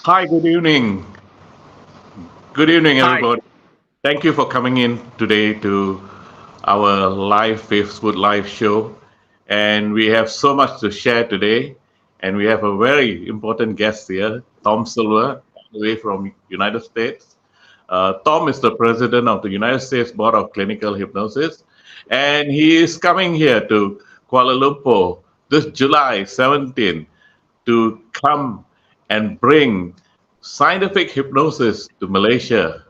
Hi, good evening. Good evening, Hi. everybody. Thank you for coming in today to our live Facebook live show. And we have so much to share today. And we have a very important guest here, Tom Silver, all the way from United States. Tom is the president of the United States Board of Clinical Hypnosis, and he is coming here to Kuala Lumpur this July 17th to come and bring scientific hypnosis to Malaysia.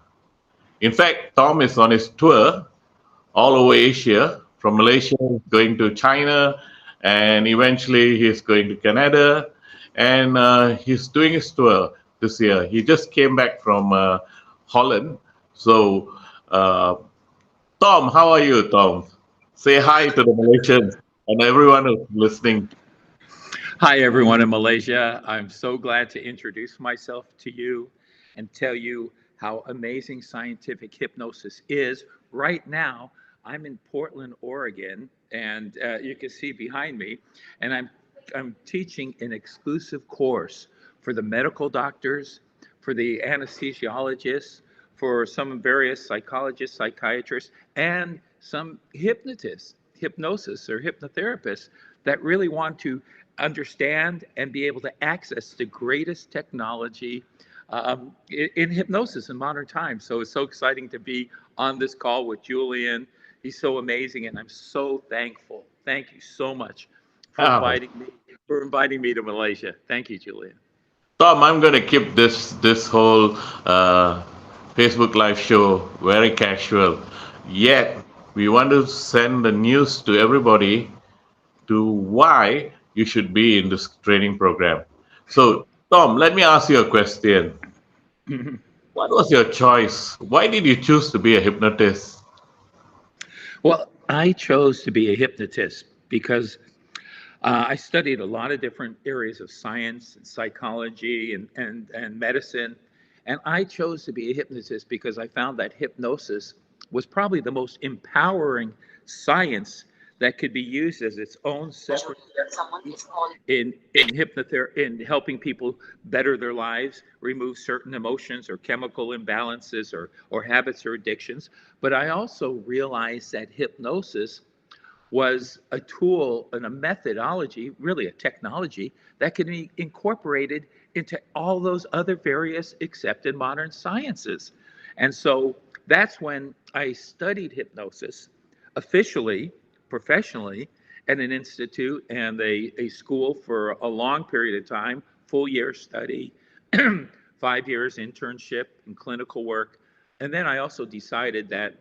In fact, Tom is on his tour all over Asia, from Malaysia going to China, and eventually he's going to Canada, and he's doing his tour this year. He just came back from Holland. So, Tom, how are you, Tom? Say hi to the Malaysians and everyone who's listening. Hi, everyone in Malaysia. I'm so glad to introduce myself to you and tell you how amazing scientific hypnosis is. Right now, I'm in Portland, Oregon, and you can see behind me, and I'm teaching an exclusive course for the medical doctors, for the anesthesiologists, for some various psychologists, psychiatrists, and some hypnotists, hypnosis or hypnotherapists that really want to understand and be able to access the greatest technology in hypnosis in modern times. So it's so exciting to be on this call with Julian. He's so amazing, and I'm so thankful. Thank you so much for Ah, inviting me to Malaysia. Thank you, Julian. Tom, I'm going to keep this whole Facebook live show very casual. Yet we want to send the news to everybody to why you should be in this training program. So, Tom, let me ask you a question. What was your choice? Why did you choose to be a hypnotist? Well, I chose to be a hypnotist because I studied a lot of different areas of science and psychology and medicine. And I chose to be a hypnotist because I found that hypnosis was probably the most empowering science that could be used as its own separate in helping people better their lives, remove certain emotions or chemical imbalances or habits or addictions. But I also realized that hypnosis was a tool and a methodology, really a technology, that can be incorporated into all those other various accepted modern sciences. And so that's when I studied hypnosis officially, professionally, at an institute and a school for a long period of time, full year study, 5 years internship and clinical work. And then I also decided that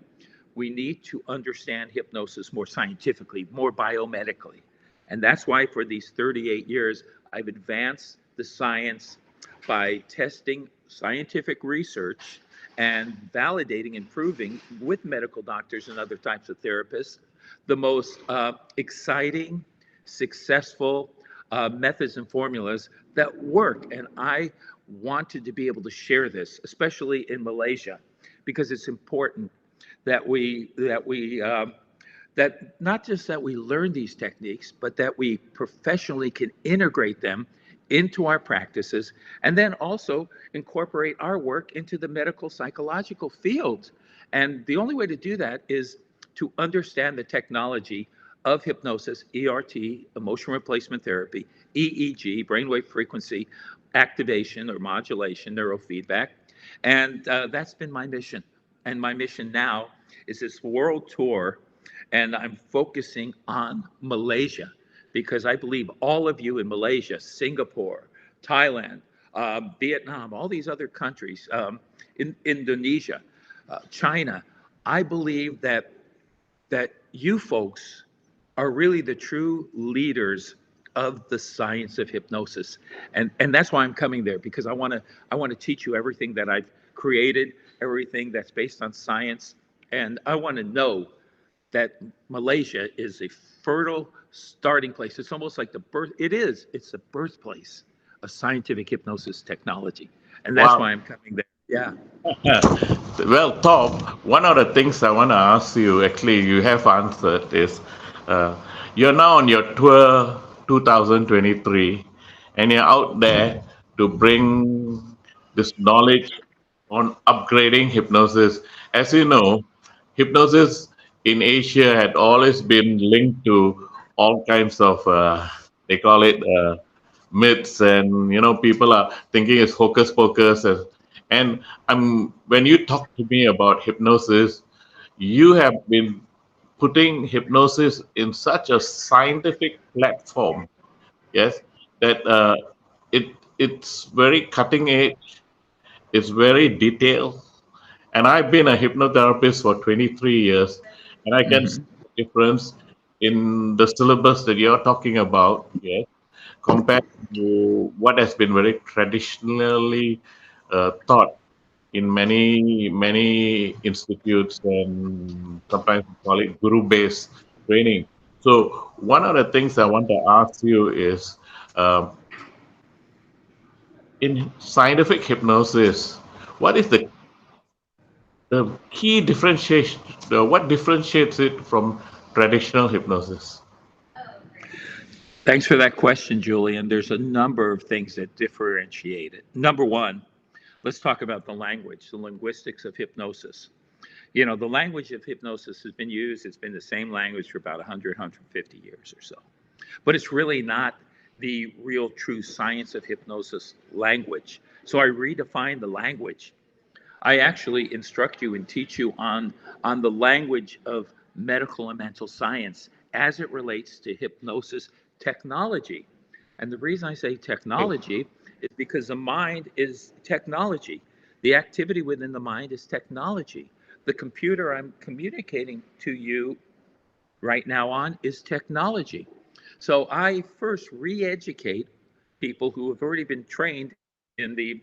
we need to understand hypnosis more scientifically, more biomedically. And that's why for these 38 years, I've advanced the science by testing scientific research and validating and proving with medical doctors and other types of therapists the most exciting, successful methods and formulas that work. And I wanted to be able to share this, especially in Malaysia, because it's important that not just that we learn these techniques, but that we professionally can integrate them into our practices and then also incorporate our work into the medical psychological field. And the only way to do that is to understand the technology of hypnosis, ERT, emotion replacement therapy, EEG, brainwave frequency activation or modulation, neurofeedback. And that's been my mission. And my mission now is this world tour, and I'm focusing on Malaysia because I believe all of you in Malaysia, Singapore, Thailand, Vietnam, all these other countries, in Indonesia, China, I believe that you folks are really the true leaders of the science of hypnosis, and that's why I'm coming there, because I want to teach you everything that I've created, everything that's based on science, and I want to know that Malaysia is a fertile starting place. It's almost like the birth. It's the birthplace of scientific hypnosis technology, and that's Wow. why I'm coming there. Yeah. Well, Tom, one of the things I want to ask you, actually, you have answered is uh, you're now on your tour 2023, and you're out there to bring this knowledge on upgrading hypnosis. As you know, hypnosis in Asia had always been linked to all kinds of, they call it myths, and people are thinking it's hocus pocus. And when you talk to me about hypnosis, you have been putting hypnosis in such a scientific platform, yes, that it's very cutting edge, it's very detailed. And I've been a hypnotherapist for 23 years, and I can see Mhm. the difference in the syllabus that you're talking about, yes, compared to what has been very traditionally taught in many institutes, and sometimes we call it guru-based training. So one of the things I want to ask you is, um, in scientific hypnosis, what is the key differentiation? What differentiates it from traditional hypnosis? Thanks for that question, Julian. There's a number of things that differentiate it. Number one, let's talk about the language, the linguistics of hypnosis. The language of hypnosis has been used, it's been the same language for about 100, 150 years or so. But it's really not the real true science of hypnosis language. So I redefine the language. I actually instruct you and teach you on the language of medical and mental science as it relates to hypnosis technology. And the reason I say Okay. technology is because the mind is technology. The activity within the mind is technology. The computer I'm communicating to you right now on is technology. So I first re educate people who have already been trained in the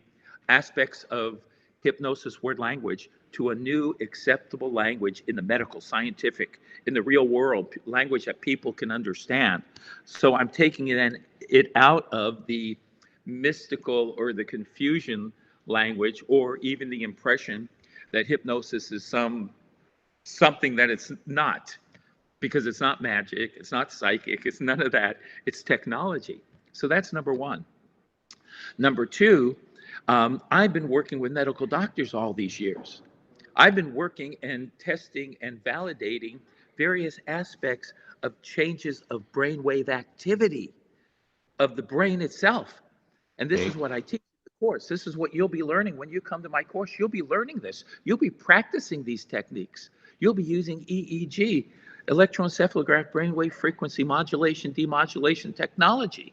aspects of hypnosis word language to a new acceptable language in the medical, scientific, in the real world, language that people can understand. So I'm taking it out of the mystical or the confusion language, or even the impression that hypnosis is something that it's not, because it's not magic, it's not psychic, it's none of that. It's technology. So that's number one. Number two, I've been working with medical doctors all these years. I've been working and testing and validating various aspects of changes of brainwave activity of the brain itself. And this is Okay. what I teach in the course. This is what you'll be learning when you come to my course. You'll be learning this. You'll be practicing these techniques. You'll be using EEG, electroencephalograph brainwave frequency modulation, demodulation technology.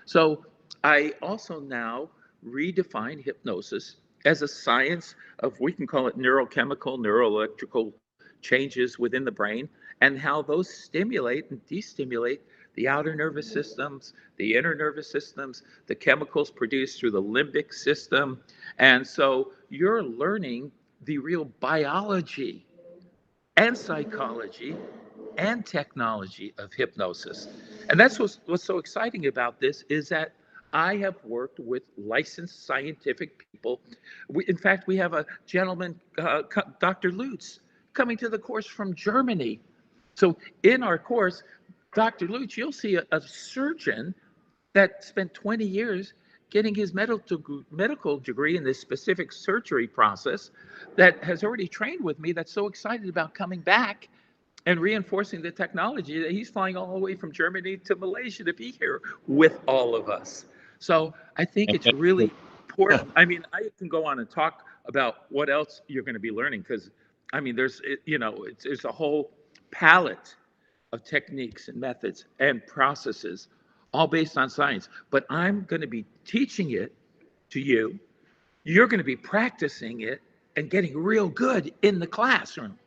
So I also now redefine hypnosis as a science of, we can call it neurochemical, neuroelectrical changes within the brain, and how those stimulate and destimulate the outer nervous systems, the inner nervous systems, the chemicals produced through the limbic system. And so you're learning the real biology and psychology and technology of hypnosis. And that's what's so exciting about this, is that I have worked with licensed scientific people. In fact, we have a gentleman, Dr. Lutz, coming to the course from Germany. So in our course, Dr. Lutz, you'll see a surgeon that spent 20 years getting his medical degree in this specific surgery process, that has already trained with me, that's so excited about coming back and reinforcing the technology that he's flying all the way from Germany to Malaysia to be here with all of us. So I think it's really important. I mean, I can go on and talk about what else you're going to be learning, because I mean, there's a whole palette of techniques and methods and processes, all based on science. But I'm going to be teaching it to you. You're going to be practicing it and getting real good in the classroom,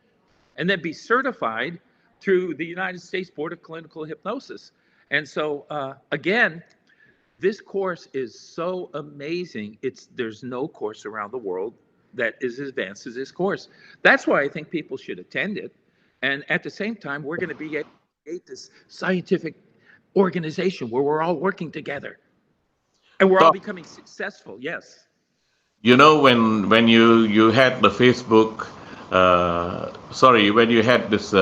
and then be certified through the United States Board of Clinical Hypnosis. And so, again, this course is so amazing. There's no course around the world that is as advanced as this course. That's why I think people should attend it. And at the same time, we're going to be at this scientific organization where we're all working together and we're all So, becoming successful. Yes. when you had the Facebook, sorry, when you had this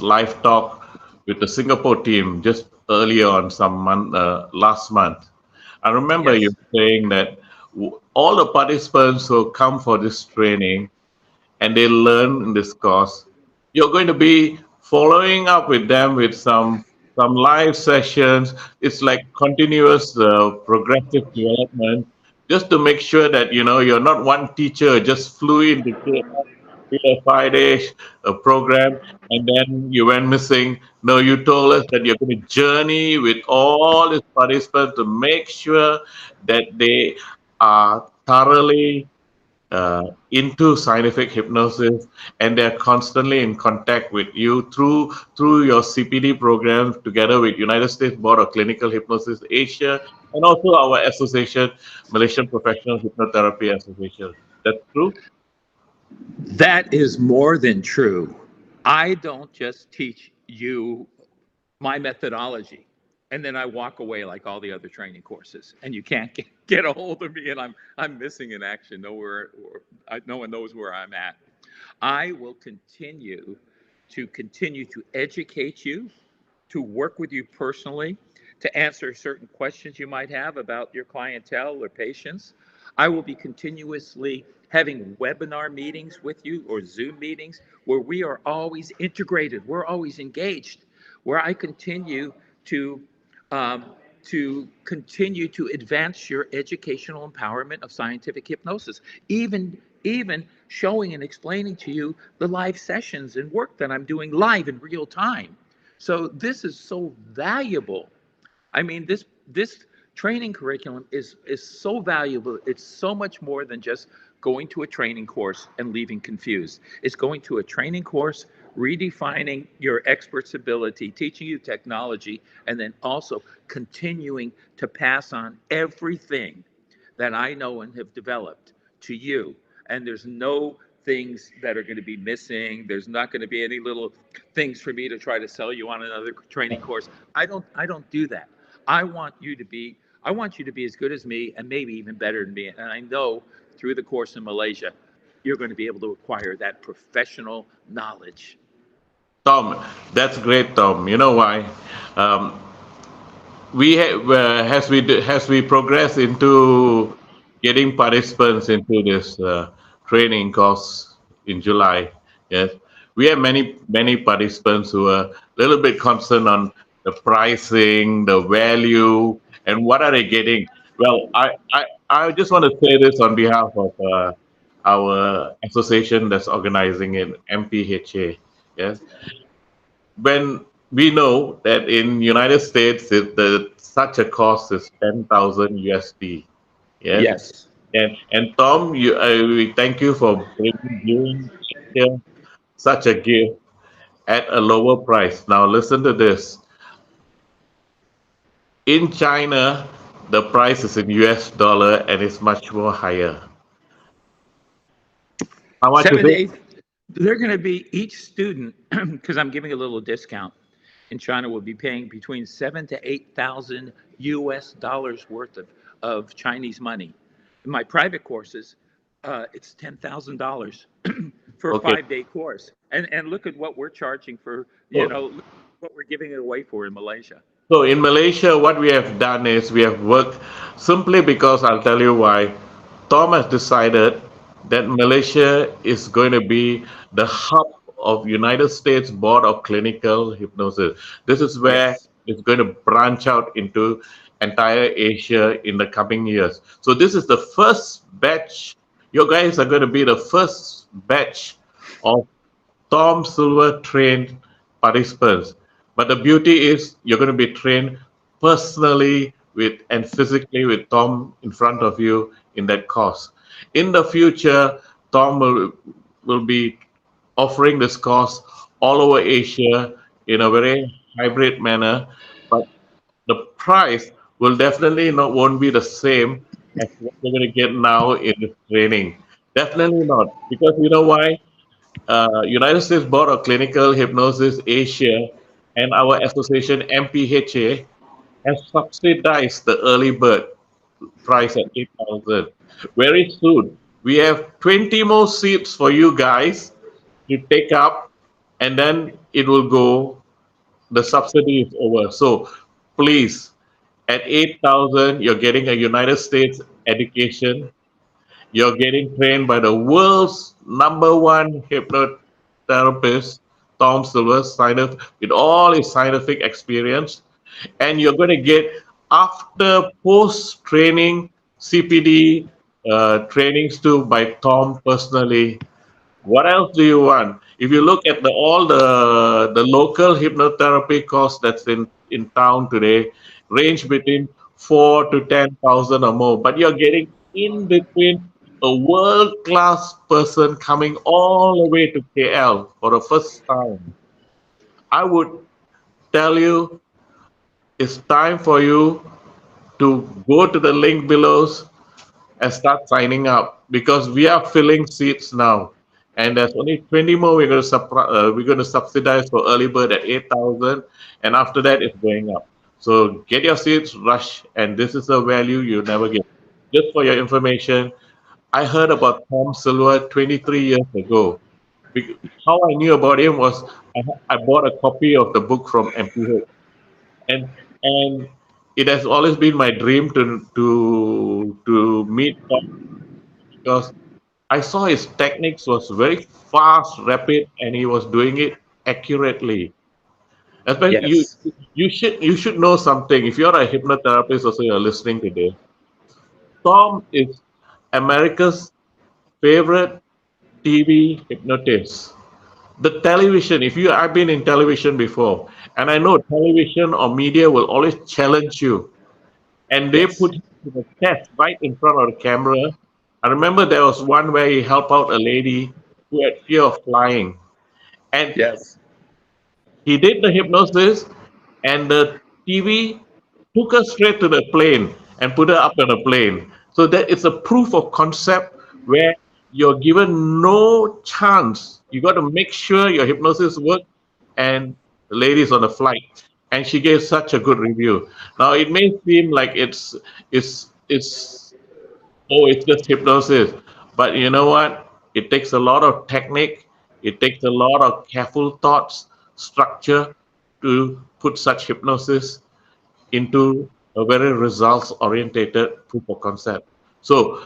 live talk with the Singapore team just earlier on, some month, last month, I remember you Yes. saying that all the participants who come for this training and they learn in this course, you're going to be following up with them with some live sessions. It's like continuous progressive development, just to make sure that you're not one teacher just flew in to did a 5 day program and then you went missing. No, you told us that you're going to journey with all these participants to make sure that they are thoroughly into scientific hypnosis, and they're constantly in contact with you through your CPD program together with United States Board of Clinical Hypnosis Asia and also our association, Malaysian Professional Hypnotherapy Association. That's true? That is more than true. I don't just teach you my methodology and then I walk away like all the other training courses and you can't get a hold of me and I'm missing in action nowhere, or no one knows where I'm at. I will continue to educate you, to work with you personally, to answer certain questions you might have about your clientele or patients. I will be continuously having webinar meetings with you or Zoom meetings where we are always integrated, we're always engaged, where I um, continue to advance your educational empowerment of scientific hypnosis, even showing and explaining to you the live sessions and work that I'm doing live in real time. So this is so valuable. I mean, this training curriculum is so valuable. It's so much more than just going to a training course and leaving confused. It's going to a training course, redefining your expert's ability, teaching you technology, and then also continuing to pass on everything that I know and have developed to you. And there's no things that are going to be missing. There's not going to be any little things for me to try to sell you on another training course. I don't do that. I want you to be I want you to be as good as me and maybe even better than me. And I know through the course in Malaysia, you're going to be able to acquire that professional knowledge. Tom, that's great, Tom. You know why? Um, as we progress into getting participants into this training course in July, yes, we have many participants who are a little bit concerned on the pricing, the value, and what are they getting. Well, I just want to say this on behalf of our association that's organizing it, MPHA. Yes, when we know that in United States, such a cost is 10,000 USD. Yes, Yes. and Tom, we thank you for giving Asia such a gift at a lower price. Now listen to this. In China, the price is in US dollar and it's much more higher. How much is Seven to it? eight, they're going to be each student, because I'm giving a little discount in China, will be paying between 7 to 8,000 US dollars worth of Chinese money. In my private courses, it's $10,000 for a Okay. 5 day course. And look at what we're charging for, So, look what we're giving it away for in Malaysia. So in Malaysia, what we have done is we have worked simply because I'll tell you why. Tom has decided that Malaysia is going to be the hub of United States Board of Clinical Hypnosis. This is where Yes. it's going to branch out into entire Asia in the coming years. So this is the first batch. You guys are going to be the first batch of Tom Silver trained participants. But the beauty is you're going to be trained personally with and physically with Tom in front of you in that course. In the future, Tom will be offering this course all over Asia in a very hybrid manner, but the price will definitely not won't be the same as what you're going to get now in the training. Definitely not, because you know why? United States Board of Clinical Hypnosis Asia and our association MPHA has subsidized the early bird price at 8,000. Very soon, we have 20 more seats for you guys to take up, and then it will go. The subsidy is over. So please, at 8,000, you're getting a United States education. You're getting trained by the world's number one hypnotherapist, Tom Silver, with all his scientific experience. And you're going to get, after post training CPD trainings too by Tom personally. What else do you want? If you look at all the local hypnotherapy costs that's in town today, range between 4 to 10,000 or more. But you're getting in between a world class person coming all the way to KL for the first time. I would tell you it's time for you to go to the link below and start signing up because we are filling seats now. And there's only 20 more we're going to subsidize for early bird at 8,000, and after that it's going up. So get your seats, rush, and this is a value you never get. Just for your information, I heard about Tom Silver 23 years ago. How I knew about him was I bought a copy of the book from MPH, and and it has always been my dream to meet Tom because I saw his techniques was very fast, rapid, and he was doing it accurately. Especially Yes. you should know something. If you're a hypnotherapist, also you're listening today. Tom is America's favorite TV hypnotist. The television. If you I've been in television before, and I know television or media will always challenge you, and they Yes. put him to the test right in front of the camera. I remember there was one where he helped out a lady who had fear of flying, and Yes. he did the hypnosis, and the TV took her straight to the plane and put her up on a plane. So that it's a proof of concept where you're given no chance. You got to make sure your hypnosis works, and the lady's on a flight, and she gave such a good review. Now it may seem like it's oh, it's just hypnosis. But you know what? It takes a lot of technique, it takes a lot of careful thoughts, structure to put such hypnosis into a very results orientated proof of concept. So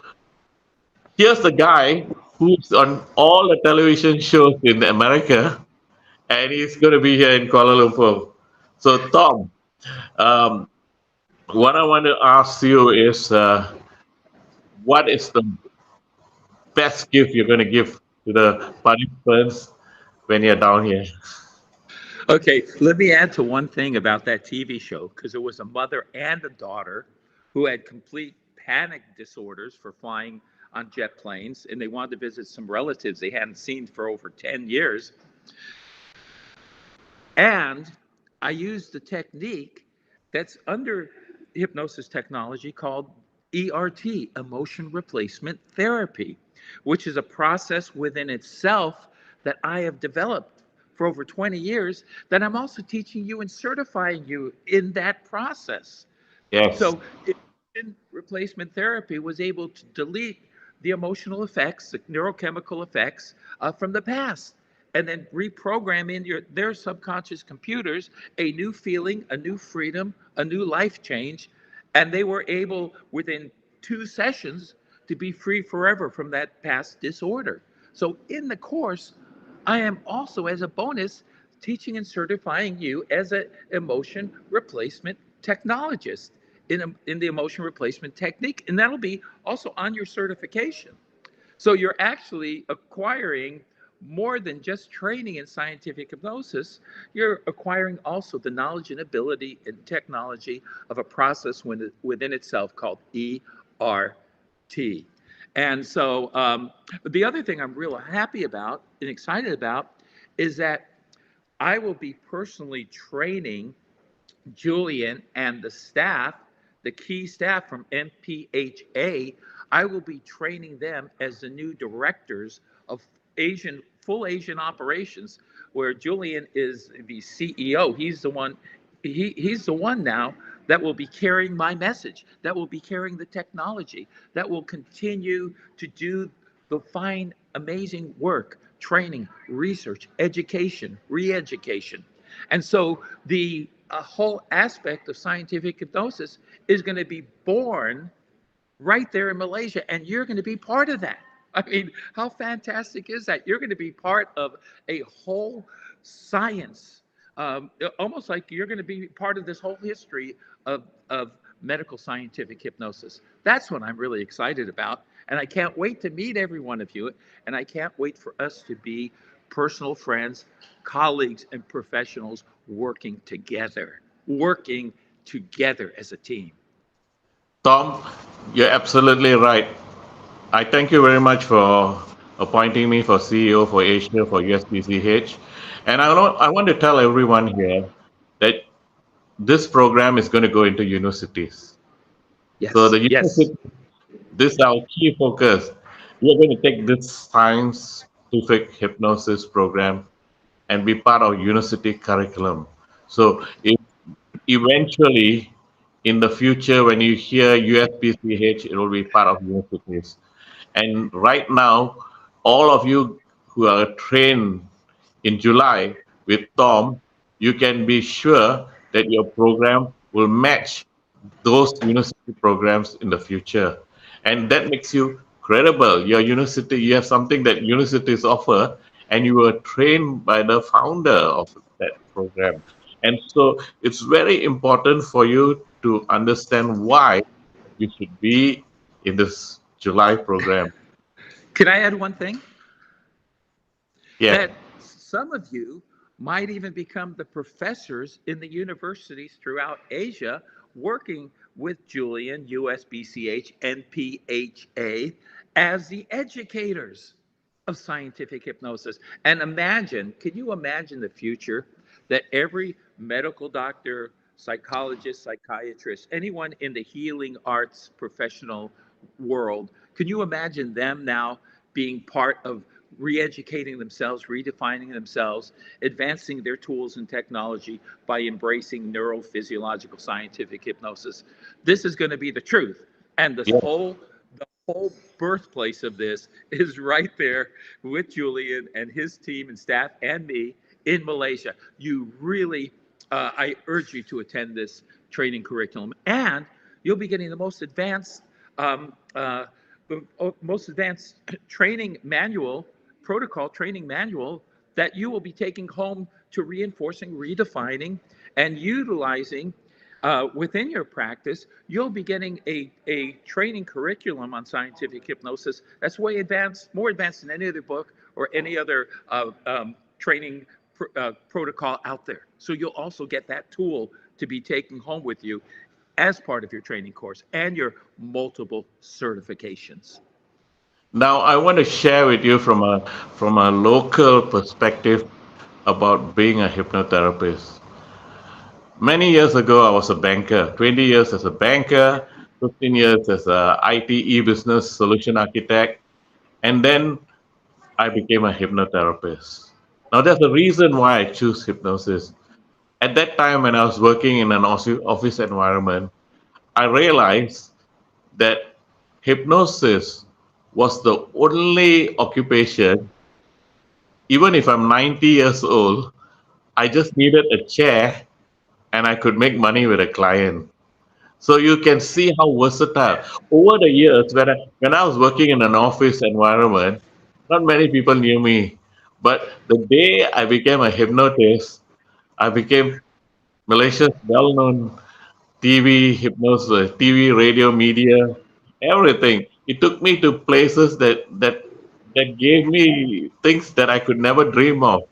here's the guy who's on all the television shows in America, and he's going to be here in Kuala Lumpur. So, Tom, um, what I want to ask you is what is the best gift you're going to give to the participants when you're down here? Okay, let me add to one thing about that TV show because it was a mother and a daughter who had complete panic disorders for flying on jet planes, and they wanted to visit some relatives they hadn't seen for over 10 years. And I used the technique that's under hypnosis technology called ERT, emotion replacement therapy, which is a process within itself that I have developed for over 20 years that I'm also teaching you and certifying you in that process. Yes. So, emotion replacement therapy was able to delete the emotional effects, the neurochemical effects from the past, and then reprogram in their subconscious computers a new feeling, a new freedom, a new life change, and they were able within 2 sessions to be free forever from that past disorder. So, in the course, I am also, as a bonus, teaching and certifying you as an emotion replacement technologist in the emotion replacement technique. And that'll be also on your certification. So you're actually acquiring more than just training in scientific hypnosis. You're acquiring also the knowledge and ability and technology of a process within itself called ERT. And so the other thing I'm real happy about and excited about is that I will be personally training Julian and the staff, the key staff from MPHA. I will be training them as the new directors of full Asian operations, where Julian is the CEO. He's the one. He's the one now that will be carrying my message, that will be carrying the technology, that will continue to do the fine, amazing work, training, research, education, re-education. And so the whole aspect of scientific hypnosis is going to be born right there in Malaysia, and you're going to be part of that. I mean, how fantastic is that? You're going to be part of a whole science, almost like you're going to be part of this whole history of medical scientific hypnosis. That's what I'm really excited about. And I can't wait to meet every one of you. And I can't wait for us to be personal friends, colleagues, and professionals working together as a team. Tom, you're absolutely right. I thank you very much for appointing me for CEO for Asia for USPCH. And I want to tell everyone here that this program is going to go into universities. So Yes, the yes. university, this is our key focus. We are going to take this scientific hypnosis program and be part of university curriculum. So if eventually in the future when you hear USPCH, it will be part of universities. And right now, all of you who are trained in July with Tom, you can be sure that your program will match those university programs in the future. And that makes you credible. Your university, you have something that universities offer, and you were trained by the founder of that program. And so it's very important for you to understand why you should be in this July program. Can I add one thing? Yeah. That some of you might even become the professors in the universities throughout Asia working with Julian, USBCH, NPHA as the educators of scientific hypnosis. And imagine, can you imagine the future that every medical doctor, psychologist, psychiatrist, anyone in the healing arts professional world, can you imagine them now being part of re-educating themselves, redefining themselves, advancing their tools and technology by embracing neurophysiological scientific hypnosis? This is going to be the truth. And this Yeah. whole birthplace of this is right there with Julian and his team and staff and me in Malaysia. You really, I urge you to attend this training curriculum, and you'll be getting the um, uh, most advanced training manual, protocol training manual that you will be taking home to reinforcing, redefining, and utilizing within your practice. You'll be getting a training curriculum on scientific hypnosis that's way advanced, more advanced than any other book or any other training protocol out there. So you'll also get that tool to be taking home with you as part of your training course and your multiple certifications. Now I want to share with you from a local perspective about being a hypnotherapist. Many years ago, I was a banker. 20 years as a banker, 15 years as a IT business solution architect, and then I became a hypnotherapist. Now, there's a reason why I choose hypnosis. At that time, when I was working in an office environment, I realized that hypnosis was the only occupation, even if I'm 90 years old, I just needed a chair and I could make money with a client. So you can see how versatile. Over the years, when I was working in an office environment, not many people knew me. But the day I became a hypnotist, I became Malaysia's well-known TV hypnosis, TV, radio, media, everything. It took me to places that gave me things that I could never dream of.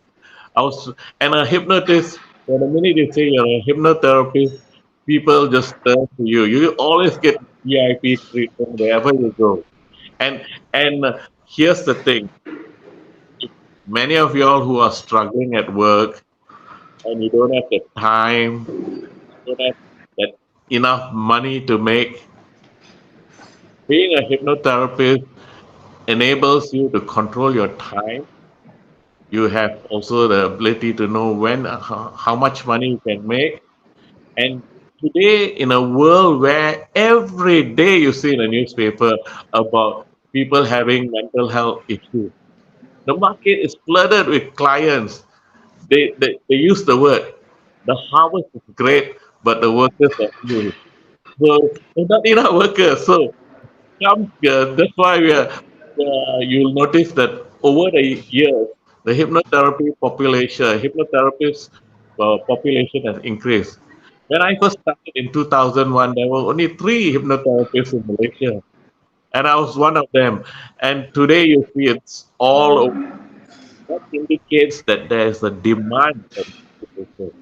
I was and a hypnotist. When the minute you say you're a hypnotherapist, people just turn to you. You always get VIP treatment wherever you go. And here's the thing: many of y'all who are struggling at work and you don't have the time, you don't have that enough money to make, being a hypnotherapist enables you to control your time. You have also the ability to know when, how much money you can make. And today, in a world where every day you see in a newspaper about people having mental health issues, the market is flooded with clients. They use the word, the harvest is great, but the workers are few. So there's not enough workers. So That's why you'll notice that over the years, the hypnotherapy population, hypnotherapist population has increased. When I first started in 2001, there were only three hypnotherapists in Malaysia, and I was one of them. And today you see it's all over. That indicates that there is a demand for hypnosis.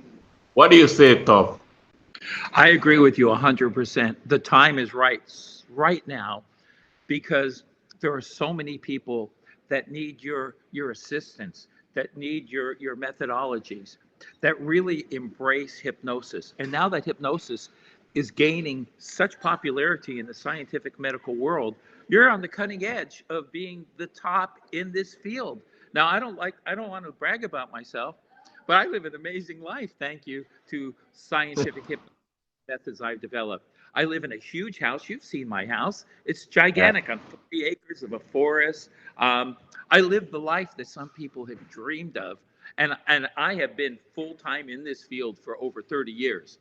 What do you say, Tom? I agree with you 100%. The time is right now because there are so many people that need your assistance, that need your methodologies, that really embrace hypnosis. And now that hypnosis is gaining such popularity in the scientific medical world, you're on the cutting edge of being the top in this field. Now, I don't want to brag about myself, but I live an amazing life thank you to scientific hypnosis methods I've developed. I live in a huge house. You've seen my house. It's Yeah. gigantic on 40 acres of a forest. I live the life that some people have dreamed of. And I have been full time in this field for over 30 years.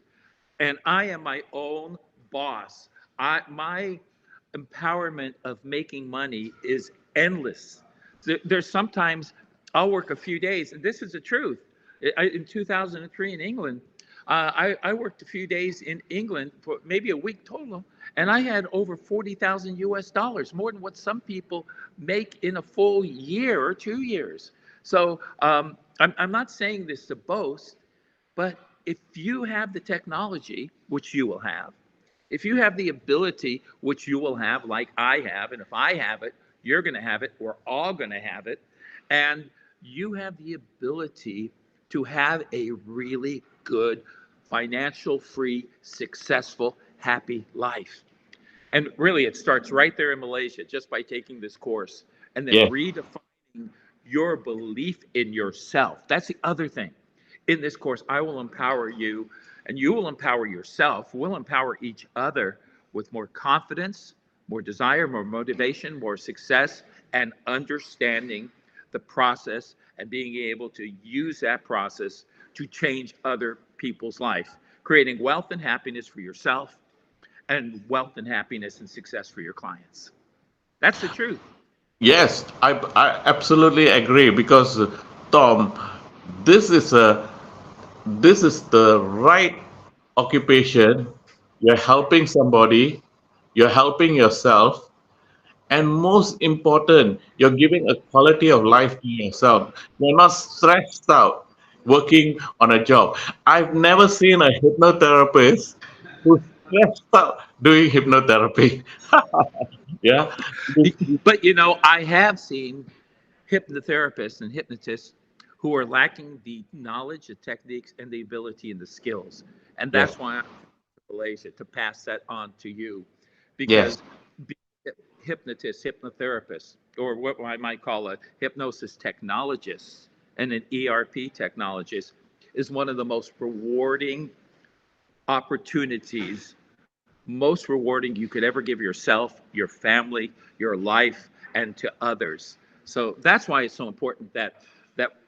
And I am my own boss. My empowerment of making money is endless. There's sometimes I'll work a few days, and this is the truth. In 2003 in England, I worked a few days in England for maybe a week total, and I had over 40,000 US dollars, more than what some people make in a full year or 2 years. So I'm not saying this to boast, but if you have the technology, which you will have, if you have the ability, which you will have, like I have, and if I have it, you're going to have it, we're all going to have it, and you have the ability to have a really good, financial free, successful, happy life. And really, it starts right there in Malaysia just by taking this course and then Yes. redefining your belief in yourself. That's the other thing. In this course, I will empower you and you will empower yourself. We'll empower each other with more confidence, more desire, more motivation, more success, and understanding the process and being able to use that process to change other people's life, creating wealth and happiness for yourself and wealth and happiness and success for your clients. That's the truth. Yes, I absolutely agree because Tom, this is a this is the right occupation. You're helping somebody, you're helping yourself, and most important, you're giving a quality of life to yourself. You're not stressed out working on a job. I've never seen a hypnotherapist who's stressed out doing hypnotherapy. Yeah. But I have seen hypnotherapists and hypnotists who are lacking the knowledge, the techniques, and the ability and the skills. And Yes. that's why I'm in Malaysia to pass that on to you Yes. because being a hypnotist, hypnotherapist, or what I might call a hypnosis technologist and an ERP technologist is one of the most rewarding opportunities, most rewarding you could ever give yourself, your family, your life, and to others. So that's why it's so important that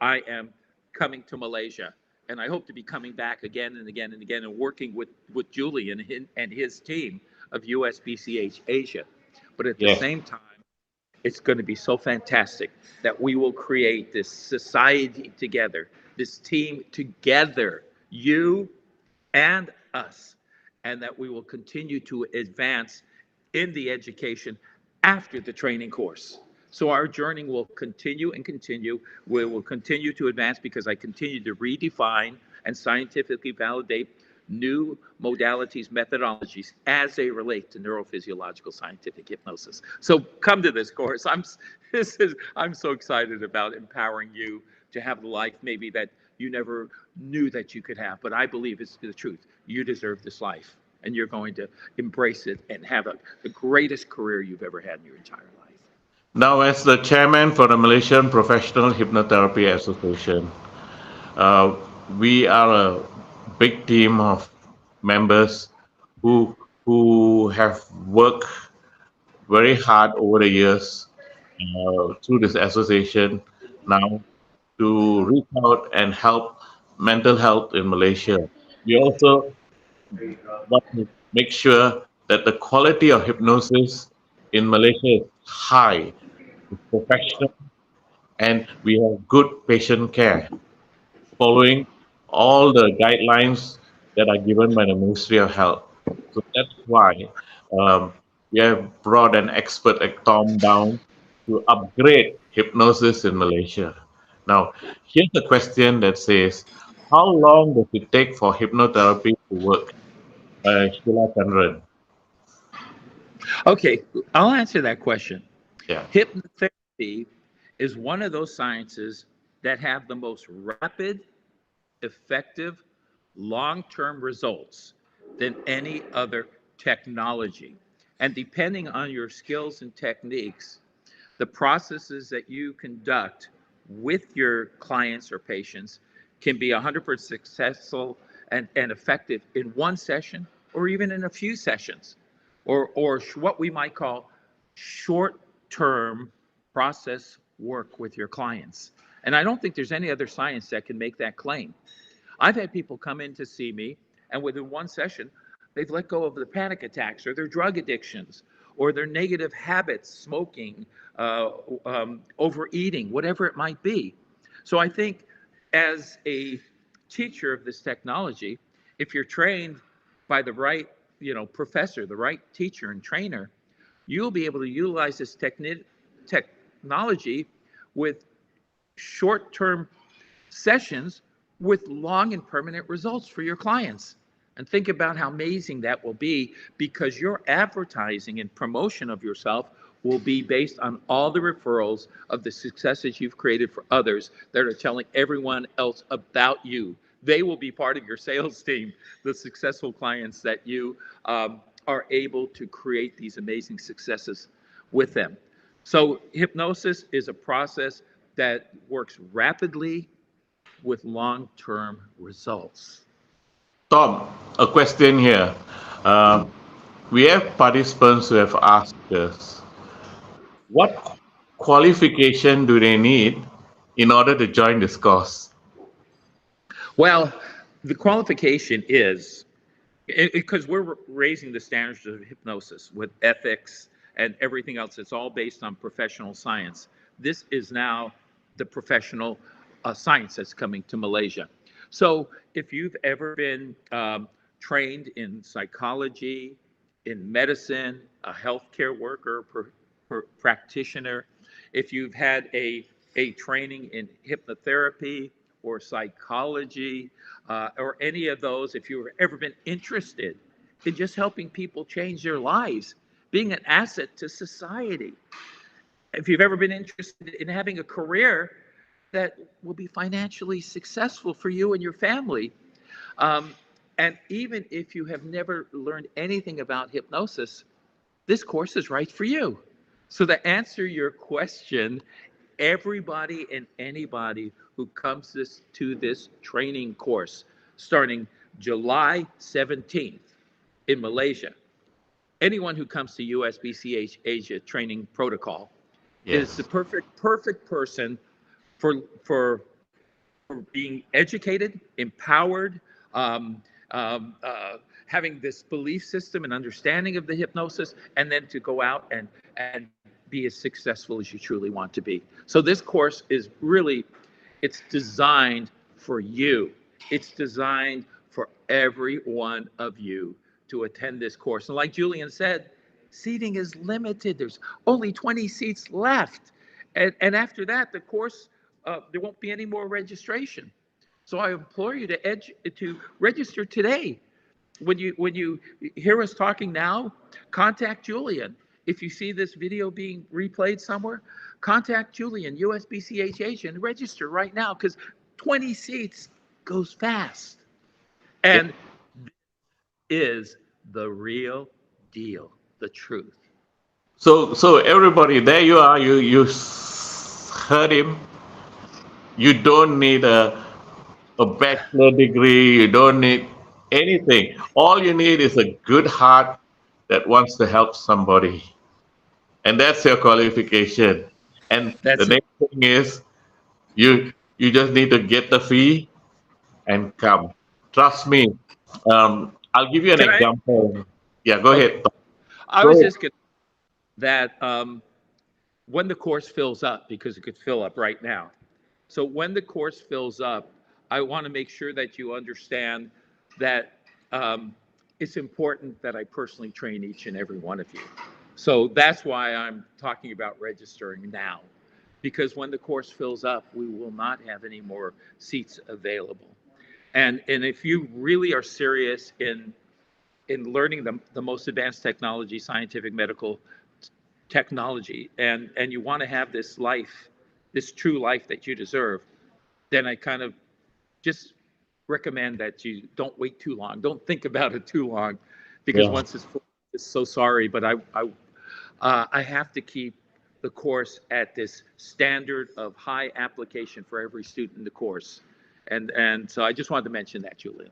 I am coming to Malaysia, and I hope to be coming back again and again and again, and working with Julian and his team of USBCH Asia. But at the Yes. same time, it's going to be so fantastic that we will create this society together, this team together, you and us, and that we will continue to advance in the education after the training course. So our journey will continue and continue. We will continue to advance because I continue to redefine and scientifically validate new modalities, methodologies as they relate to neurophysiological scientific hypnosis. So come to this course. I'm so excited about empowering you to have the life maybe that you never knew that you could have. But I believe it's the truth. You deserve this life, and you're going to embrace it and have the greatest career you've ever had in your entire life. Now, as the chairman for the Malaysian Professional Hypnotherapy Association, uh, we are a big team of members who have worked very hard over the years through this association now to reach out and help mental health in Malaysia. We also want to make sure that the quality of hypnosis in Malaysia is high, it's professional, and we have good patient care, following all the guidelines that are given by the Ministry of Health. So that's why um, we have brought an expert like Tom down to upgrade hypnosis in Malaysia. Now, here's a question that says, how long does it take for hypnotherapy to work? Sheila Chandran. Okay, I'll answer that question. Yeah. Hypnotherapy is one of those sciences that have the most rapid, effective, long-term results than any other technology. And depending on your skills and techniques, the processes that you conduct with your clients or patients can be 100% successful and effective in one session or even in a few sessions, or what we might call short-term process work with your clients. And I don't think there's any other science that can make that claim. I've had people come in to see me, and within one session, they've let go of their panic attacks or their drug addictions or their negative habits, smoking, overeating, whatever it might be. So I think as a teacher of this technology, if you're trained by the right, professor, the right teacher and trainer, you'll be able to utilize this technology with short-term sessions with long and permanent results for your clients. And think about how amazing that will be, because your advertising and promotion of yourself will be based on all the referrals of the successes you've created for others that are telling everyone else about you. They will be part of your sales team, the successful clients that you are able to create these amazing successes with them. So hypnosis is a process that works rapidly with long-term results. Tom, a question here. Um, we have participants who have asked us, what qualification do they need in order to join this course? Well, the qualification is, because we're raising the standards of hypnosis with ethics and everything else. It's all based on professional science. This is now the professional science that's coming to Malaysia. So if you've ever been trained in psychology, in medicine, a healthcare worker, practitioner, if you've had a training in hypnotherapy or psychology, or any of those, if you've ever been interested in just helping people change their lives, being an asset to society, if you've ever been interested in having a career that will be financially successful for you and your family, and even if you have never learned anything about hypnosis, this course is right for you. So to answer your question, everybody and anybody who comes to this training course starting July 17th in Malaysia, anyone who comes to USBCH Asia training protocol is the perfect person for being educated, empowered, having this belief system and understanding of the hypnosis, and then to go out and be as successful as you truly want to be. So this course is really, it's designed for you. It's designed for every one of you to attend this course. And like Julian said, seating is limited. There's only 20 seats left. And after that, the course, there won't be any more registration. So I implore you to register today. When you hear us talking now, contact Julian. If you see this video being replayed somewhere, contact Julian, USBCH agent, and register right now, because 20 seats goes fast. And this is the real deal, the truth. So everybody, there you are. You heard him. You don't need a bachelor degree. You don't need anything. All you need is a good heart that wants to help somebody, and that's your qualification. And the That's it. next thing is you just need to get the fee and come. Trust me. I'll give you an Can I? example. Yeah, go Okay. ahead. I Go was ahead. just going that when the course fills up, because it could fill up right now. So when the course fills up, I want to make sure that you understand that it's important that I personally train each and every one of you. So that's why I'm talking about registering now, because when the course fills up, we will not have any more seats available. And if you really are serious in learning the most advanced technology, scientific medical technology, and you want to have this life, this true life that you deserve, then I kind of just recommend that you don't wait too long. Don't think about it too long, because Yeah. once it's full, it's so sorry, but I have to keep the course at this standard of high application for every student in the course. And so I just wanted to mention that, Julian.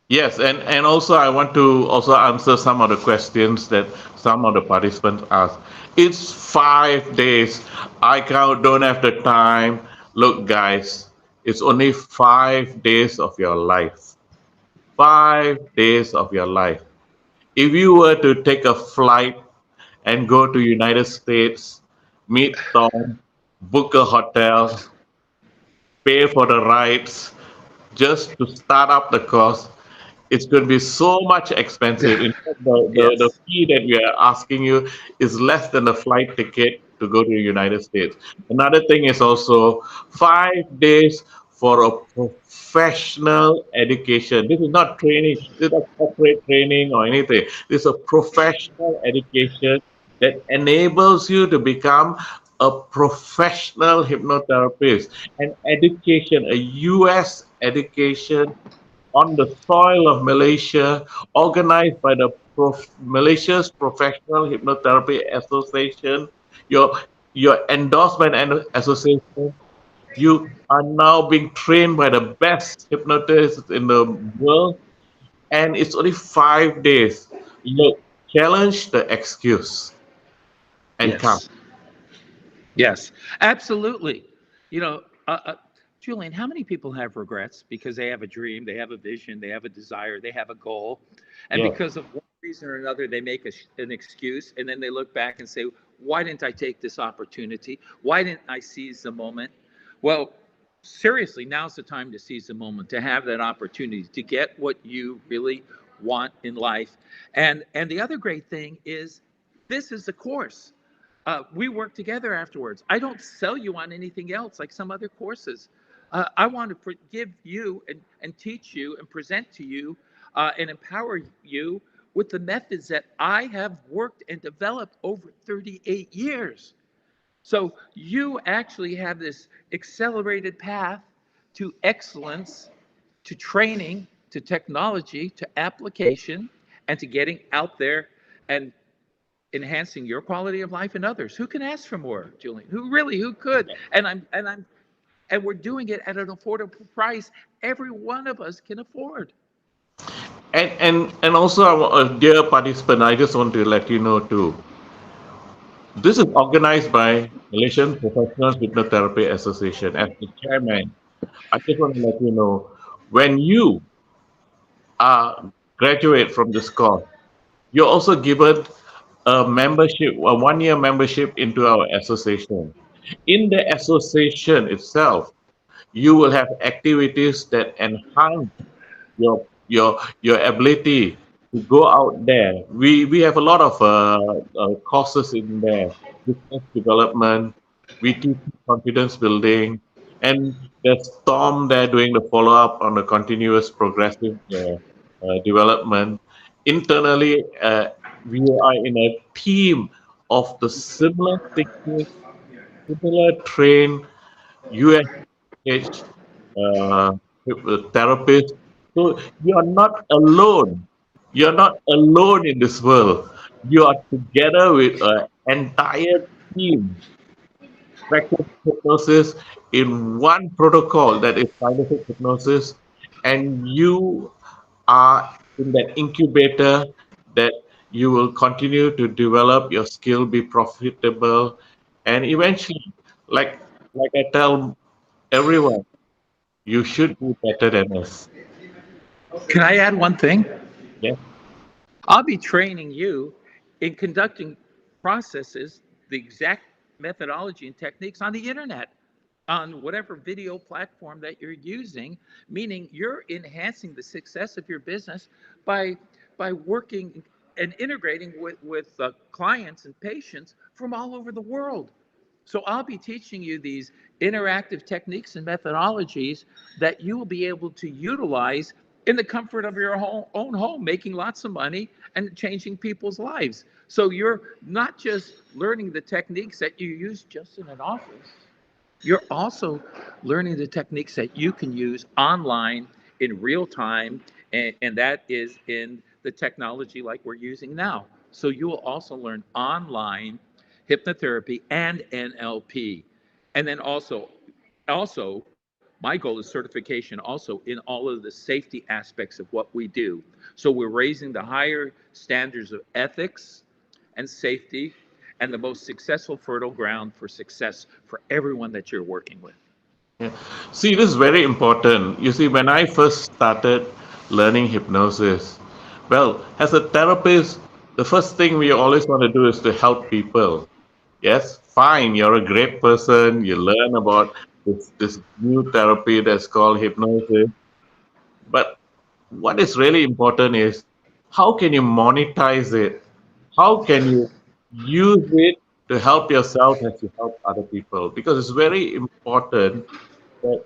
Yes, and also I want to also answer some of the questions that some of the participants ask. It's 5 days. Don't have the time. Look, guys, it's only 5 days of your life. 5 days of your life. If you were to take a flight and go to United States, meet Tom, book a hotel, pay for the rides, just to start up the course, it's going to be so much expensive. In fact, the Yes. fee that we are asking you is less than the flight ticket to go to the United States. Another thing is also 5 days for a professional education. This is not training, this is not corporate training or anything. This is a professional education that enables you to become a professional hypnotherapist. An education, a US education on the soil of Malaysia, organized by the Malaysia's Professional Hypnotherapy Association, your your endorsement and association. You are now being trained by the best hypnotists in the world, and it's only 5 days. Look, challenge the excuse and come. Yes. Yes, absolutely. You know, Julian, how many people have regrets because they have a dream, they have a vision, they have a desire, they have a goal, and Yes. because of one reason or another, they make an excuse, and then they look back and say, "Why didn't I take this opportunity? Why didn't I seize the moment?" Well, seriously, now's the time to seize the moment, to have that opportunity, to get what you really want in life. And the other great thing is, this is the course. We work together afterwards. I don't sell you on anything else like some other courses. I want to give you and teach you and present to you and empower you with the methods that I have worked and developed over 38 years. So you actually have this accelerated path to excellence, to training, to technology, to application, and to getting out there and enhancing your quality of life and others. Who can ask for more, Julian? Who could? And we're doing it at an affordable price every one of us can afford. And also, dear participant, I just want to let you know too. This is organized by Malaysian Professional Hypnotherapy Association. As the chairman, I just want to let you know, when you graduate from this course, you're also given a membership, a 1 year membership into our association. In the association itself, you will have activities that enhance your ability to go out there. We have a lot of courses in there, business development. We teach confidence building, and there's Tom there doing the follow up on the continuous progressive development. Internally, we are in a team of the similar thinking, similar trained USH uh, therapist. So you are not alone. You're not alone in this world. You are together with an entire team practice hypnosis in one protocol, that is scientific hypnosis, and you are in that incubator that you will continue to develop your skill, be profitable, and eventually, like I tell everyone, you should be better than us. Can I add one thing? Yeah. I'll be training you in conducting processes, the exact methodology and techniques on the internet, on whatever video platform that you're using, meaning you're enhancing the success of your business by working and integrating with clients and patients from all over the world. So I'll be teaching you these interactive techniques and methodologies that you will be able to utilize in the comfort of your own home, making lots of money and changing people's lives. So you're not just learning the techniques that you use just in an office, you're also learning the techniques that you can use online in real time, and that is in the technology like we're using now. So you will also learn online hypnotherapy and NLP. And then also my goal is certification also in all of the safety aspects of what we do. So we're raising the higher standards of ethics and safety and the most successful fertile ground for success for everyone that you're working with. Yeah. See, this is very important. You see, when I first started learning hypnosis, well, as a therapist, the first thing we always want to do is to help people. Yes, fine, you're a great person, you learn about this new therapy that's called hypnosis. But what is really important is how can you monetize it? How can you use it to help yourself as you help other people? Because it's very important that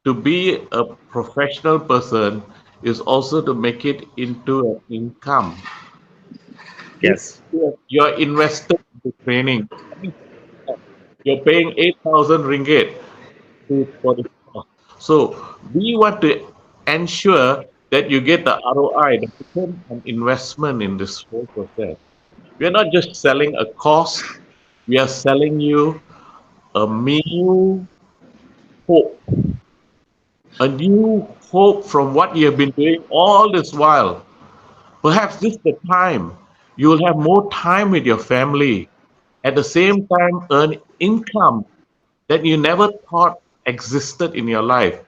to be a professional person is also to make it into an income. If Yes. you're invested into training, you're paying 8,000 ringgit for this course. So we want to ensure that you get the ROI, the return on investment in this whole process. We are not just selling a course, we are selling you a new hope, a new hope from what you have been doing all this while. Perhaps this is the time you will have more time with your family. At the same time, earn income that you never thought existed in your life.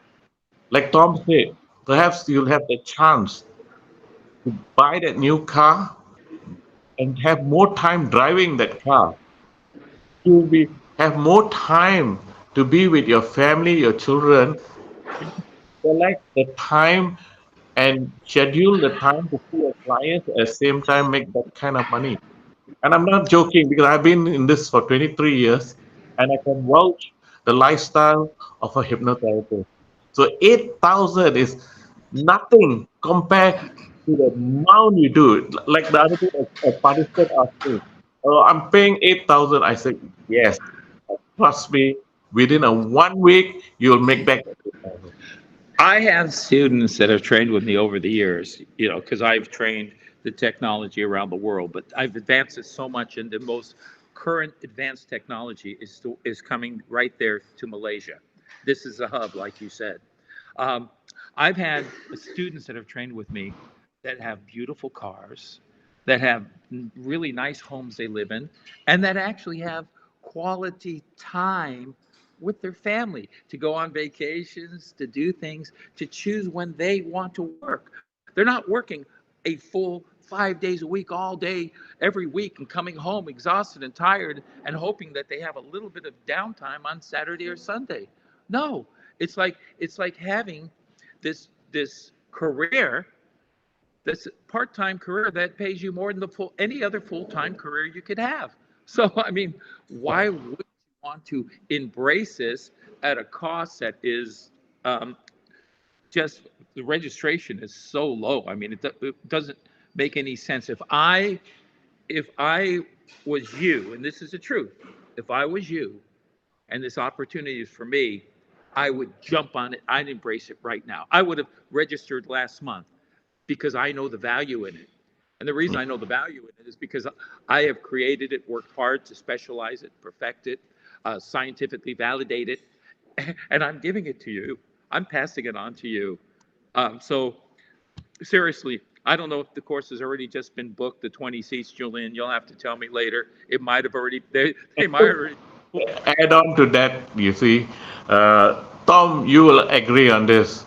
Like Tom said, perhaps you'll have the chance to buy that new car and have more time driving that car. You'll be have more time to be with your family, your children, select the time and schedule the time to see your clients at the same time make that kind of money. And I'm not joking because I've been in this for 23 years and I can vouch the lifestyle of a hypnotherapist. So 8,000 is nothing compared to the amount you do. Like the other day, a participant asked me, I'm paying 8,000. I said, yes, trust me, within a 1 week, you'll make back that 8,000. I have students that have trained with me over the years, because I've trained the technology around the world, but I've advanced it so much, and the most current advanced technology is coming right there to Malaysia. This is a hub, like you said. Um, I've had students that have trained with me that have beautiful cars, that have really nice homes they live in, and that actually have quality time with their family, to go on vacations, to do things, to choose when they want to work. They're not working a full 5 days a week, all day, every week, and coming home exhausted and tired and hoping that they have a little bit of downtime on Saturday or Sunday. No, it's like having this career, this part-time career that pays you more than any other full-time career you could have. So I mean, why would you want to embrace this at a cost that is um, just the registration is so low? I mean, it doesn't make any sense. If I was you, and this is the truth, if I was you, and this opportunity is for me, I would jump on it. I'd embrace it right now. I would have registered last month because I know the value in it. And the reason I know the value in it is because I have created it, worked hard to specialize it, perfect it, scientifically validate it, and I'm giving it to you. I'm passing it on to you. So seriously, I don't know if the course has already just been booked, the 20 seats, Julian. You'll have to tell me later. It might have already, they might already. Add on to that, you see, Tom, you will agree on this.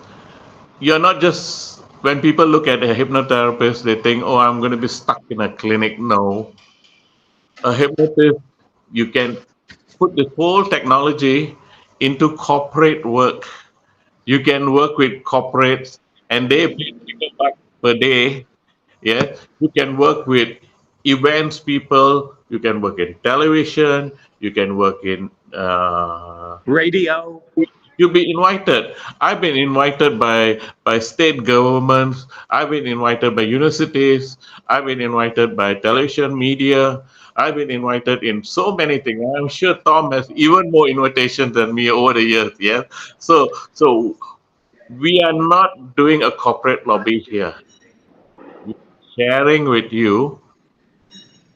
You're not just, when people look at a hypnotherapist, they think, oh, I'm going to be stuck in a clinic. No, a hypnotist, you can put this whole technology into corporate work. You can work with corporates and they pay bigger bucks per day. Yeah, you can work with events people. You can work in television. You can work in Radio. you'll be invited. I've been invited by state governments. I've been invited by universities. I've been invited by television media. I've been invited in so many things. I'm sure Tom has even more invitations than me over the years. Yeah. So we are not doing a corporate lobby here. We're sharing with you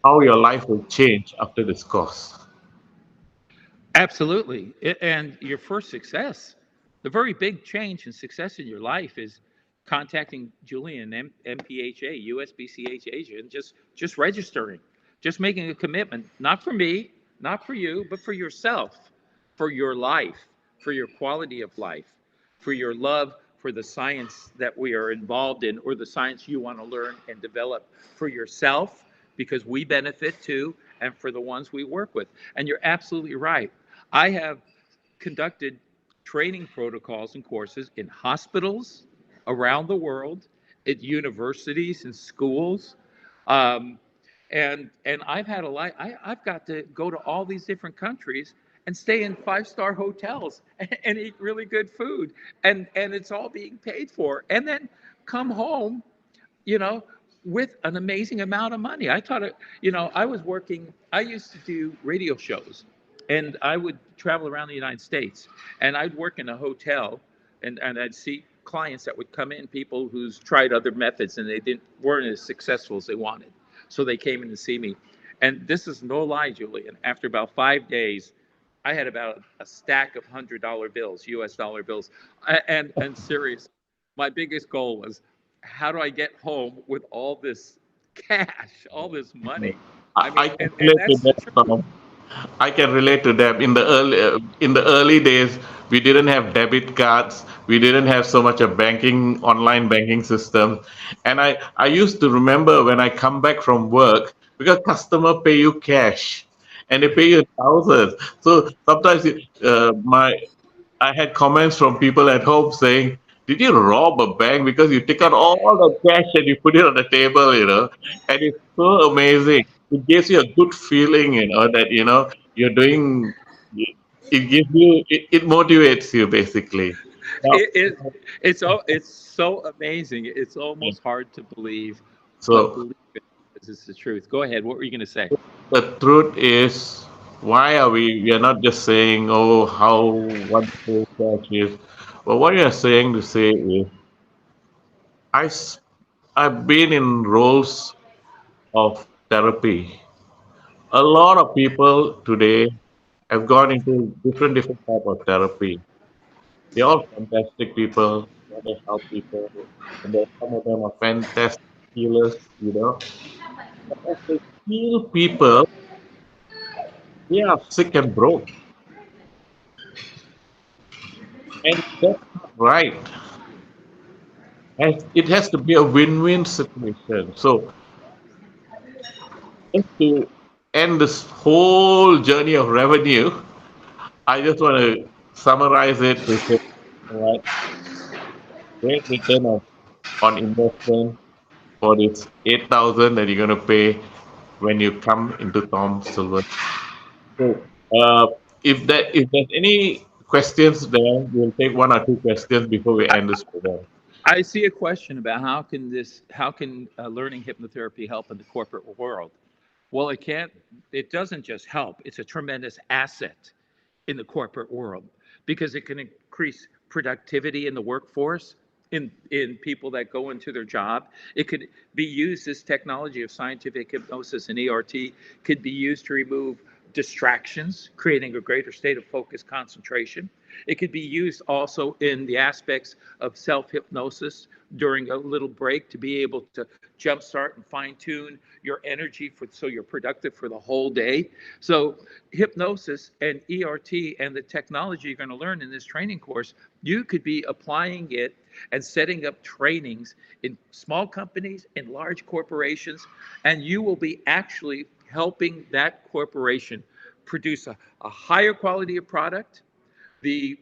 how your life will change after this course. Absolutely. And your first success, the very big change and success in your life is contacting Julian MPHA, USBCH Asia, and just registering, just making a commitment, not for me, not for you, but for yourself, for your life, for your quality of life, for your love for the science that we are involved in or the science you want to learn and develop for yourself, because we benefit too, and for the ones we work with. And you're absolutely right. I have conducted training protocols and courses in hospitals around the world, at universities and schools. Um, and I've had a lot. I've got to go to all these different countries and stay in five-star hotels and eat really good food, and it's all being paid for. And then come home, you know, with an amazing amount of money. I thought, I was working. I used to do radio shows, and I would travel around the United States, and I'd work in a hotel, and I'd see clients that would come in, people who's tried other methods and they weren't as successful as they wanted. So they came in to see me. And this is no lie, Julian. After about 5 days, I had about a stack of $100 bills, US dollar bills. And serious, my biggest goal was, how do I get home with all this cash, all this money? I I mean, can and relate to that's the that, truth. Tom. I can relate to that. In the early days, we didn't have debit cards. We didn't have so much of banking, online banking system. And I used to remember when I come back from work because customer pay you cash, and they pay you thousands. So sometimes my I had comments from people at home saying, "Did you rob a bank because you take out all the cash and you put it on the table?" And it's so amazing. It gives you a good feeling, that you're doing. It gives you. It motivates you basically. Now, It's so amazing. It's almost hard to believe, but so believe it because it's the truth. Go ahead. What were you going to say? the truth is, why are we are not just saying, "Oh, how wonderful cash is," but what we are saying to say is, I s- I've been in roles of therapy. A lot of people today have gone into different type of therapy. They're all fantastic people. They help people, and some of them are fantastic healers. But as they heal people, they are sick and broke, and that's not right. And it has to be a win-win situation. So, just to end this whole journey of revenue, I just want to summarize it to say, all right, great return on investment for this 8,000 that you're going to pay when you come into Tom Silver. So, if there's any questions there, we'll take one or two questions before we end this program. I see a question about how can learning hypnotherapy help in the corporate world? Well, it doesn't just help, it's a tremendous asset in the corporate world because it can increase productivity in the workforce, in people that go into their job. It could be used, this technology of scientific hypnosis and ERT could be used to remove distractions, creating a greater state of focus concentration. It could be used also in the aspects of self hypnosis during a little break to be able to jumpstart and fine tune your energy so you're productive for the whole day. So, hypnosis and ERT and the technology you're going to learn in this training course, you could be applying it and setting up trainings in small companies, in large corporations, and you will be actually helping that corporation produce a higher quality of product. The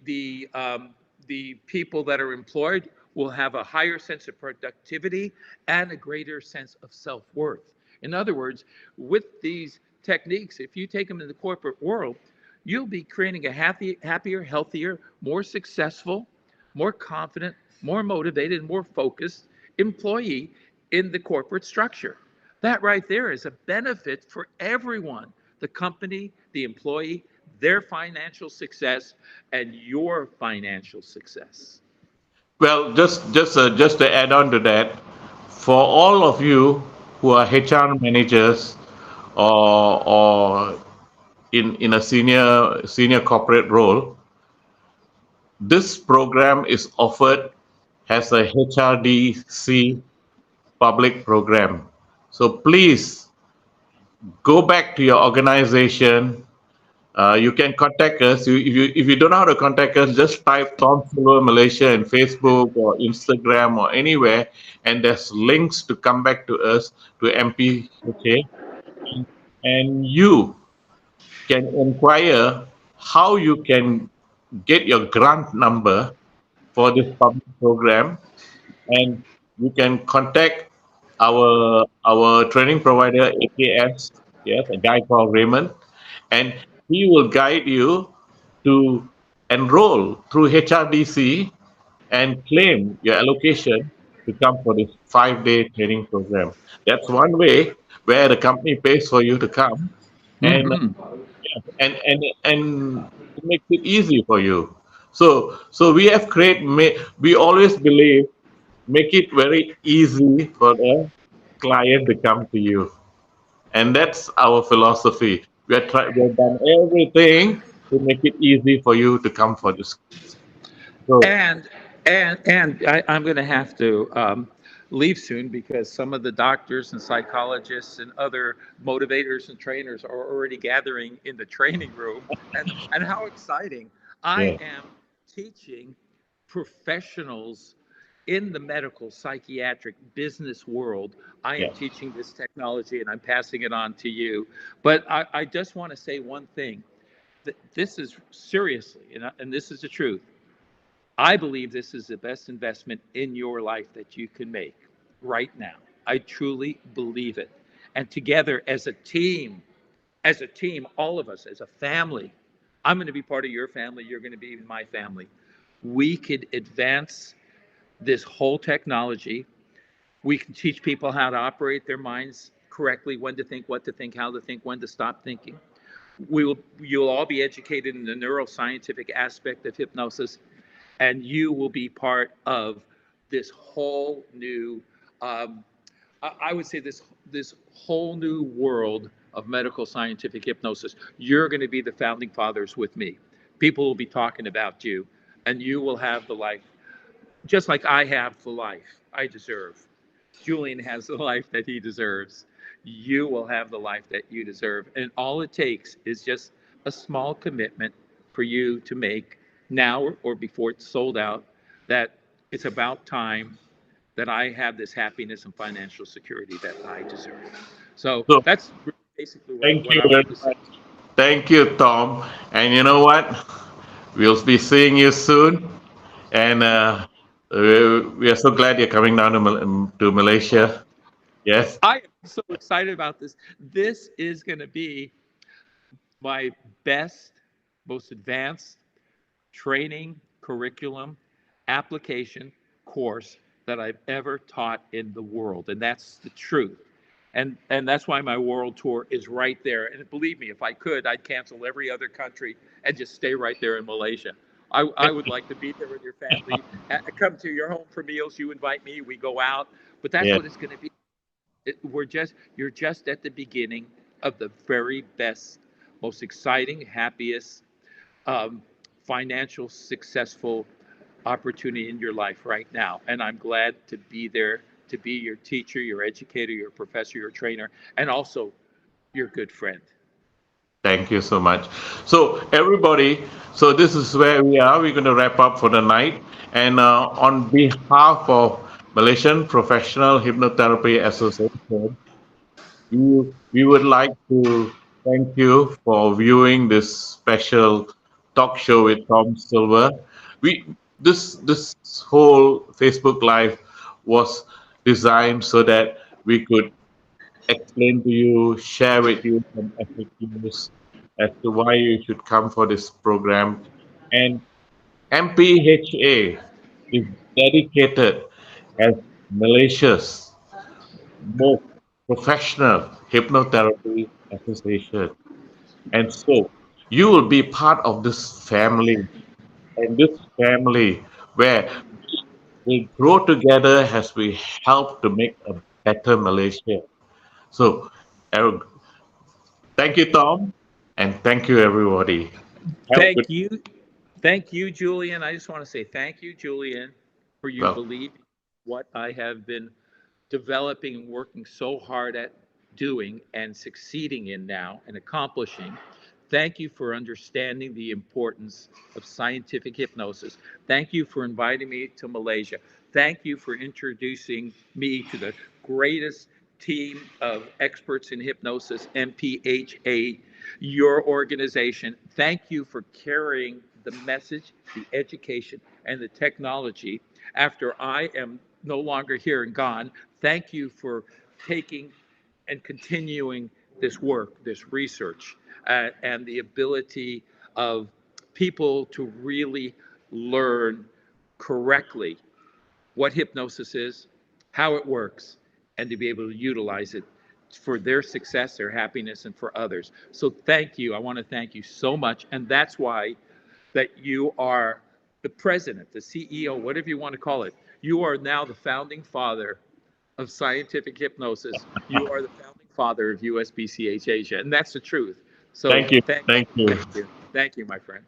people that are employed will have a higher sense of productivity and a greater sense of self-worth. In other words, with these techniques, if you take them in the corporate world, you'll be creating a happier, healthier, more successful, more confident, more motivated, more focused employee in the corporate structure. That right there is a benefit for everyone, the company, the employee, their financial success, and your financial success. Well, just to add on to that, for all of you who are HR managers or in a senior corporate role, this program is offered as a HRDC public program. So please go back to your organization. You can contact us. If you don't know how to contact us, just type Tom Silver Malaysia in Facebook or Instagram or anywhere, and there's links to come back to us to MPHA, and you can inquire how you can get your grant number for this public program, and you can contact our training provider AKS, yes, a guy called Raymond, and he will guide you to enroll through HRDC and claim your allocation to come for this 5-day training program. That's one way where the company pays for you to come, and Mm-hmm. and it makes it easy for you. So we have we always believe make it very easy for the client to come to you, and that's our philosophy. We've done everything to make it easy for you to come for this. So And I'm going to have to leave soon because some of the doctors and psychologists and other motivators and trainers are already gathering in the training room. And how exciting! I yeah, am teaching professionals in the medical, psychiatric, business world. I am yeah. teaching this technology and I'm passing it on to you. But I just want to say one thing. This is seriously, and this is the truth. I believe this is the best investment in your life that you can make right now. I truly believe it. And together as a team, all of us, as a family, I'm going to be part of your family, you're going to be in my family. We could advance this whole technology. We can teach people how to operate their minds correctly, when to think, what to think, how to think, when to stop thinking. You'll all be educated in the neuroscientific aspect of hypnosis, and you will be part of this whole new, um, I would say this whole new world of medical scientific hypnosis. You're going to be the founding fathers with me. People will be talking about you, and you will have the life, just like I have the life I deserve. Julian has the life that he deserves. You will have the life that you deserve. And all it takes is just a small commitment for you to make now or before it's sold out, that it's about time that I have this happiness and financial security that I deserve. So So that's basically thank what you I very want to say. much. Thank you, Tom. And you know what? We'll be seeing you soon. And we are so glad you're coming down to Malaysia. Yes. I am so excited about this. This is going to be my best, most advanced training, curriculum, application course that I've ever taught in the world. And that's the truth. And that's why my world tour is right there. And believe me, if I could, I'd cancel every other country and just stay right there in Malaysia. I would like to be there with your family. Come to your home for meals. You invite me. We go out. But that's Yeah. what it's going to be. You're just at the beginning of the very best, most exciting, happiest, um, financial successful opportunity in your life right now. And I'm glad to be there, to be your teacher, your educator, your professor, your trainer, and also your good friend. Thank you so much. So, everybody, so this is where we are. We're going to wrap up for the night. And on behalf of Malaysian Professional Hypnotherapy Association, We would like to thank you for viewing this special talk show with Tom Silver. We this whole Facebook Live was designed so that we could explain to you, share with you some FAQs as to why you should come for this program. And MPHA is dedicated as Malaysia's most professional hypnotherapy association. And so you will be part of this family, and this family where we grow together as we help to make a better Malaysia. So, Eric, thank you, Tom, and thank you, everybody. Have a good. Thank you. Thank you, Julian. I just want to say thank you, Julian, for you Well, believing what I have been developing and working so hard at doing and succeeding in now and accomplishing. Thank you for understanding the importance of scientific hypnosis. Thank you for inviting me to Malaysia. Thank you for introducing me to the greatest team of experts in hypnosis, MPHA, your organization. Thank you for carrying the message, the education, and the technology after I am no longer here and gone. Thank you for taking and continuing this work, this research, and the ability of people to really learn correctly what hypnosis is, how it works, and to be able to utilize it for their success, their happiness, and for others. So thank you. I want to thank you so much. And that's why that you are the president, the CEO, whatever you want to call it. You are now the founding father of scientific hypnosis. You are the founding father of USBCH Asia. And that's the truth. So thank you, thank you. thank you. Thank you. Thank you, my friend.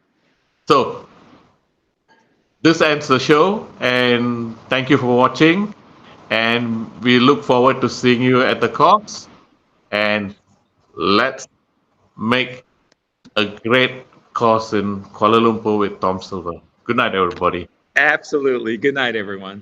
So this ends the show, and thank you for watching. And we look forward to seeing you at the course. And let's make a great course in Kuala Lumpur with Tom Silver. Good night, everybody. Absolutely. Good night, everyone.